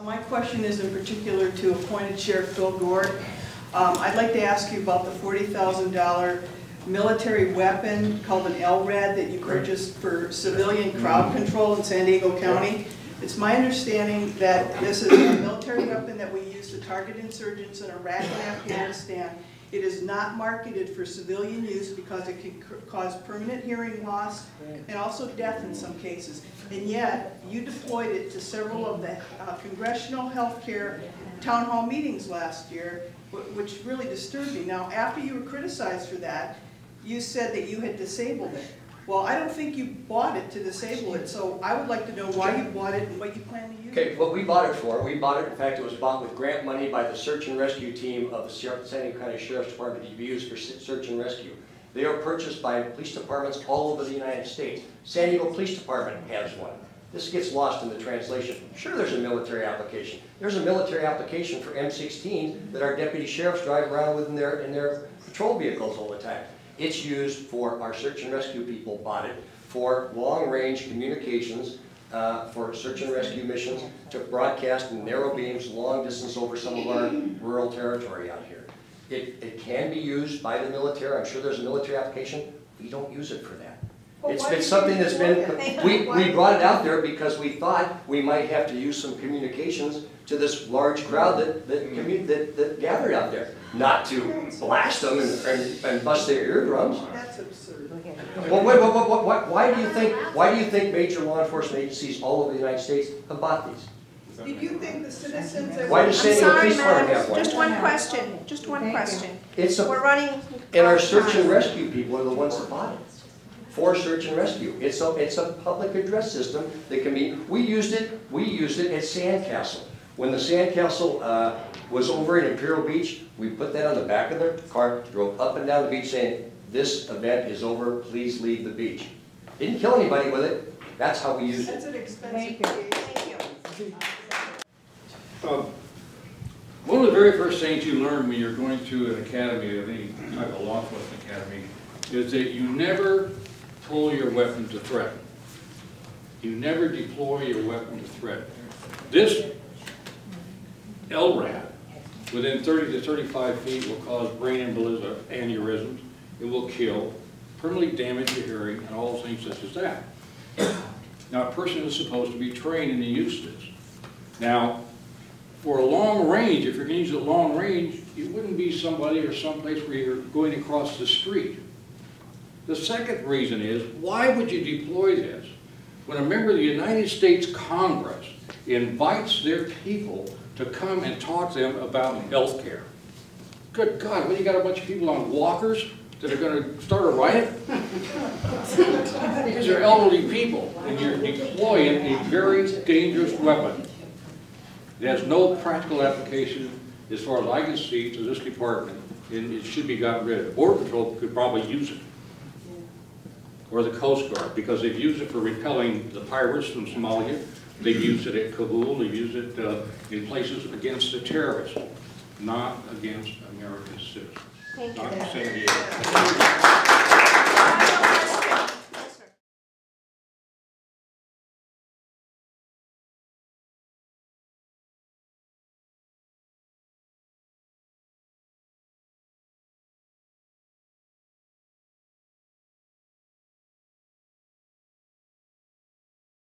My question is in particular to appointed Sheriff Gore. I'd like to ask you about the $40,000 military weapon called an LRAD that you purchased for civilian crowd control in San Diego County. It's my understanding that this is a military weapon that we use to target insurgents in Iraq and Afghanistan. It is not marketed for civilian use because it can cause permanent hearing loss and also death in some cases. And yet, you deployed it to several of the congressional healthcare town hall meetings last year, which really disturbed me. Now, after you were criticized for that, you said that you had disabled it. Well, I don't think you bought it to disable it, so I would like to know why you bought it and what you plan to use it. Okay, what we bought it for, in fact, it was bought with grant money by the search and rescue team of the San Diego County Sheriff's Department to be used for search and rescue. They are purchased by police departments all over the United States. San Diego Police Department has one. This gets lost in the translation. Sure, there's a military application. There's a military application for M16 that our deputy sheriffs drive around with in their patrol vehicles all the time. It's used for our search and rescue people, bought it, for long-range communications, for search and rescue missions, to broadcast in narrow beams, long distance over some of our rural territory out here. It can be used by the military. I'm sure there's a military application. We don't use it for that. It's been something that's been, we brought it out there because we thought we might have to use some communications to this large crowd that gathered out there. Not to blast them and bust their eardrums. That's absurd. Well, why do you think major law enforcement agencies all over the United States have bought these? Did you think the citizens... Why does San Diego Police Department have one? Just one question. Just one question. We're running... And our search and rescue people are the ones that bought it. For search and rescue. It's a public address system that can be... We used it at Sandcastle. When the Sandcastle was over in Imperial Beach, we put that on the back of the car, drove up and down the beach saying, "This event is over, please leave the beach." Didn't kill anybody with it. That's how we used it. That's an expensive case. Thank you. One of the very first things you learn when you're going to an academy, any type of law enforcement academy, is that you never pull your weapon to threaten. You never deploy your weapon to threaten. This LRAD, within 30 to 35 feet, will cause brain aneurysms. It will kill, permanently damage your hearing, and all things such as that. Now, a person is supposed to be trained in the use of this. Now, for a long range, if you're going to use it long range, it wouldn't be somebody or someplace where you're going across the street. The second reason is, why would you deploy this when a member of the United States Congress invites their people to come and talk to them about health care? Good God, when you got a bunch of people on walkers that are going to start a riot? These are elderly people, and you're deploying a very dangerous weapon. It has no practical application, as far as I can see, to this department, and it should be gotten rid of. Border Patrol could probably use it, or the Coast Guard, because they've used it for repelling the pirates from Somalia. They've used it at Kabul. They've used it in places against the terrorists, not against American citizens. Thank you. Not San Diego.